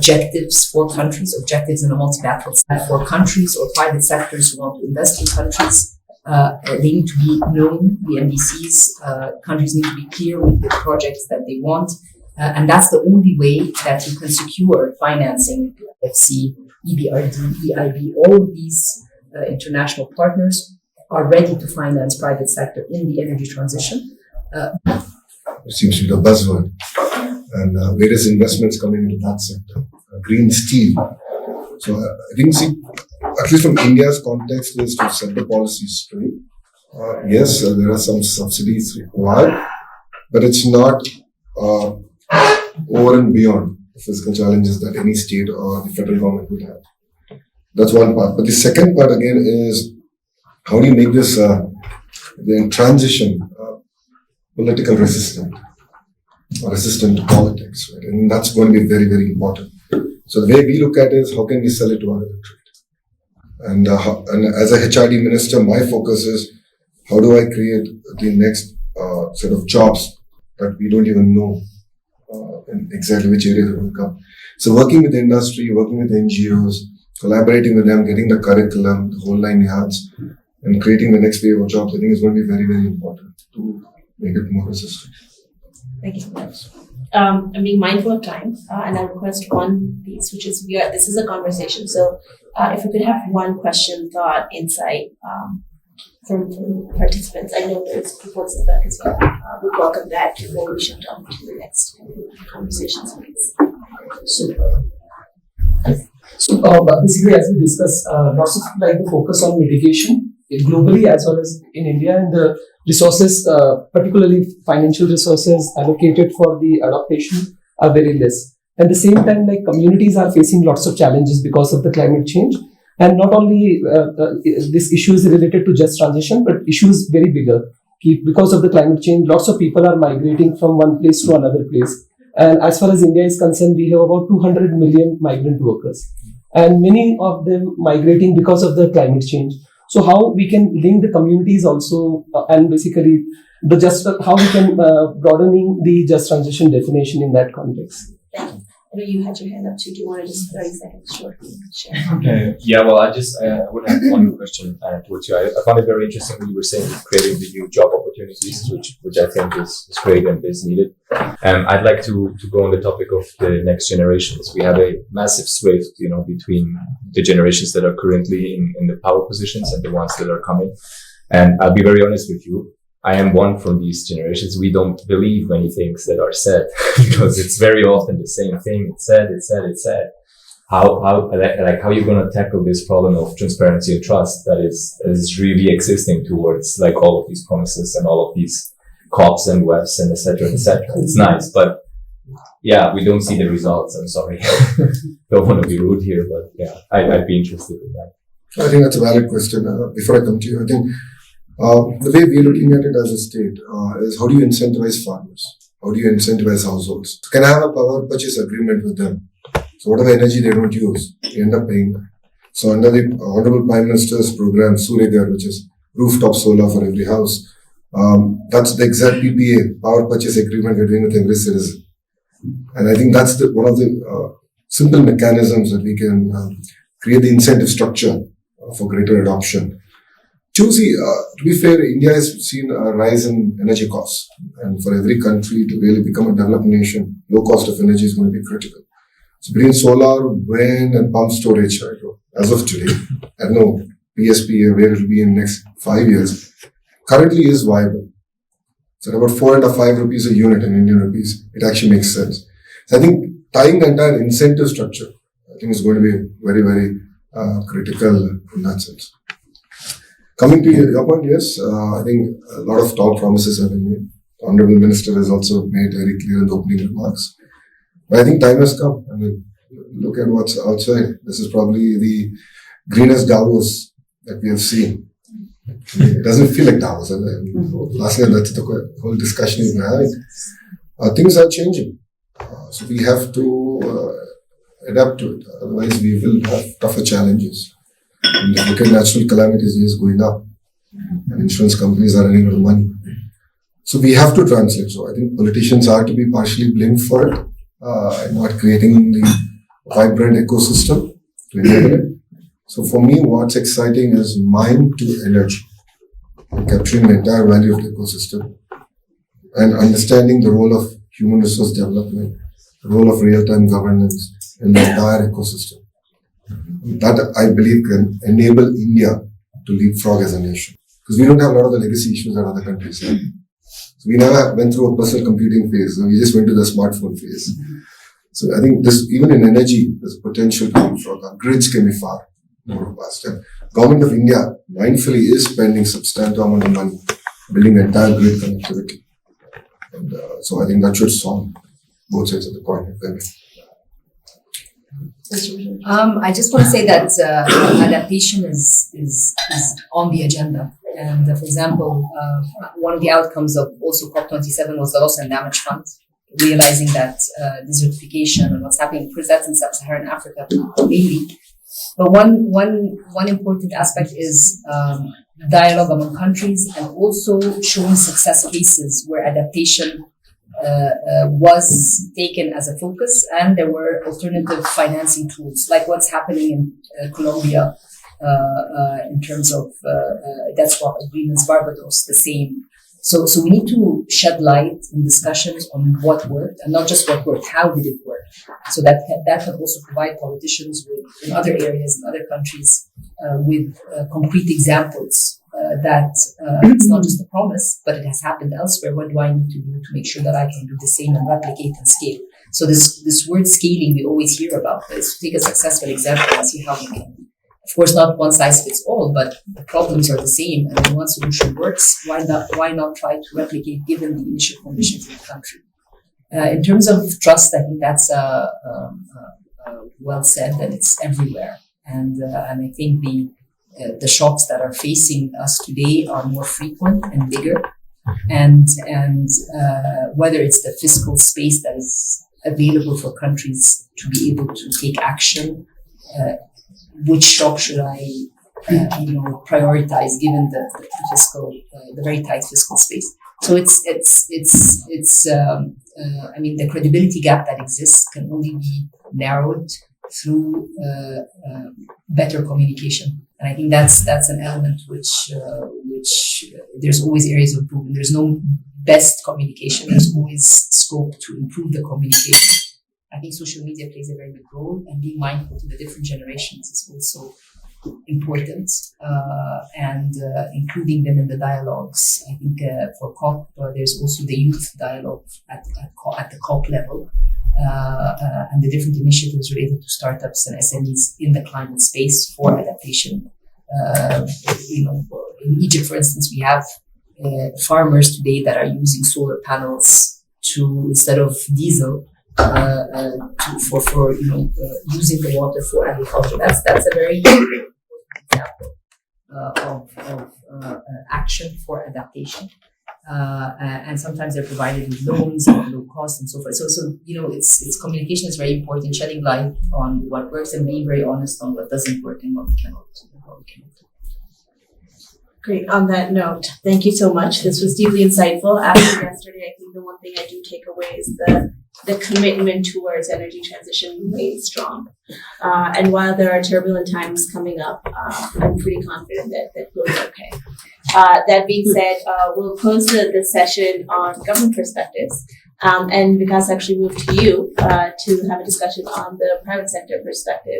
objectives for countries, objectives in a multilateral set for countries or private sectors who want to invest in countries. They need to be known, the NDCs. Countries need to be clear with the projects that they want. And that's the only way that you can secure financing. FC, EBRD, EIB, all of these international partners are ready to finance private sector in the energy transition. It seems to be the buzzword. And various investments coming into that sector. Green steel. So I think, at least from India's context, is to set the policy straight. Yes, there are some subsidies required, but it's not over and beyond the physical challenges that any state or the federal government would have. That's one part. But the second part again is how do you make this the transition political resistant or resistant to politics, right? And that's going to be very, very important. So the way we look at it is how can we sell it to other countries? And as a HRD minister, my focus is how do I create the next set of jobs that we don't even know in exactly which area they will come. So working with the industry, working with NGOs, collaborating with them, getting the curriculum, the whole 9 yards, and creating the next wave of jobs, I think is going to be very, very important to make it more resistant. Thank you so much. I'm being mindful of time, and I'll request one piece, which is this is a conversation. So if we could have one question, thought, insight from participants. I know there's people at the back as well. We welcome that before we shift on to the next conversation space. So basically, as we discussed, lots of the focus on mitigation globally as well as in India, and the resources, particularly financial resources allocated for the adaptation are very less. At the same time, communities are facing lots of challenges because of the climate change. And not only this issue is related to just transition, but issues very bigger. Because of the climate change, lots of people are migrating from one place to another place. And as far as India is concerned, we have about 200 million migrant workers. And many of them migrating because of the climate change. So how we can link the communities also, and basically how we can broadening the just transition definition in that context. Thank you. I know you had your hand up too. Do you want to just 30 seconds shortly share? Yeah, well, I would have one question towards you. I found it very interesting when you were saying creating the new job opportunities, which I think is great and is needed. I'd like to go on the topic of the next generations. We have a massive swift, between the generations that are currently in the power positions and the ones that are coming. And I'll be very honest with you. I am one from these generations. We don't believe many things that are said because it's very often the same thing. It's said. How are you going to tackle this problem of transparency and trust that is really existing towards all of these promises and all of these COPs and WEFs and et cetera, et cetera. It's nice, but yeah, we don't see the results. I'm sorry. Don't want to be rude here, but yeah, I'd be interested in that. I think that's a valid question. Before I come to you, I think the way we're looking at it as a state is how do you incentivize farmers? How do you incentivize households? So can I have a power purchase agreement with them? So whatever energy they don't use, they end up paying. So under the Honorable Prime Minister's program, Suryaghar, which is rooftop solar for every house, that's the exact PPA, power purchase agreement we're doing with every citizen. And I think that's one of the simple mechanisms that we can create the incentive structure for greater adoption. To be fair, India has seen a rise in energy costs. And for every country to really become a developed nation, low cost of energy is going to be critical. So between solar, wind, and pump storage, as of today, I don't know, PSP, where it will be in the next 5 years, currently is viable. So at about 4 and 5 rupees a unit in Indian rupees, it actually makes sense. So I think tying the entire incentive structure, I think is going to be very, very critical in that sense. Coming to your point, yes, I think a lot of tall promises have been made. The Honorable Minister has also made very clear in the opening remarks. But I think time has come. I mean, look at what's outside. This is probably the greenest Davos that we have seen. It doesn't feel like Davos. Last year, that's the whole discussion we've been having. Things are changing. So we have to adapt to it. Otherwise, we will have tougher challenges. And if you look at natural calamities, it is going up. And insurance companies are running out of money. So we have to translate. So I think politicians are to be partially blamed for it, and not creating the vibrant ecosystem to enable it. So for me, what's exciting is mine to energy, capturing the entire value of the ecosystem and understanding the role of human resource development, the role of real-time governance in the entire ecosystem. That I believe can enable India to leapfrog as a nation. Because we don't have a lot of the legacy issues that other countries have. So we never went through a personal computing phase. We just went to the smartphone phase. So I think this, even in energy, there's potential to leapfrog. Our grids can be far more robust. And Government of India mindfully is spending substantial amount of money building entire grid connectivity. And so I think that should solve both sides of the coin. I just want to say that adaptation is on the agenda. And for example, one of the outcomes of also COP27 was the loss and damage fund, realizing that desertification and what's happening, because that's in sub-Saharan Africa mainly. But one important aspect is dialogue among countries and also showing success cases where adaptation was taken as a focus and there were alternative financing tools, like what's happening in Colombia in terms of debt swap agreements, Barbados, the same. So we need to shed light in discussions on what worked and not just what worked, how did it work? So that can also provide politicians in other areas, in other countries, with concrete examples that it's not just a promise, but it has happened elsewhere. What do I need to do to make sure that I can do the same and replicate and scale? So this word scaling we always hear about is to take a successful example and see how we can. Of course, not one size fits all, but the problems are the same. And when one solution works, why not try to replicate given the initial conditions in the country? In terms of trust, I think that's well said, and it's everywhere. And I think the shocks that are facing us today are more frequent and bigger. And whether it's the fiscal space that is available for countries to be able to take action, which shock should I, prioritize given the fiscal, the very tight fiscal space? So it's the credibility gap that exists can only be narrowed through better communication, and I think that's an element which there's always areas of improvement. There's no best communication. There's always scope to improve the communication. I think social media plays a very big role, and being mindful to the different generations is also important, and including them in the dialogues. I think for COP, there's also the youth dialogue at the COP level, and the different initiatives related to startups and SMEs in the climate space for adaptation. In Egypt, for instance, we have farmers today that are using solar panels instead of diesel. For using the water for agriculture. That's a very important example of action for adaptation. And sometimes they're provided with loans at low cost and so forth. So it's communication is very important, shedding light on what works and being very honest on what doesn't work and what we cannot do. Great. On that note, thank you so much. This was deeply insightful. After yesterday, I think the one thing I do take away is the commitment towards energy transition remains strong. And while there are turbulent times coming up, I'm pretty confident that we'll be okay. That being said, we'll close the session on government perspectives. And Vikas actually moved to you to have a discussion on the private sector perspective.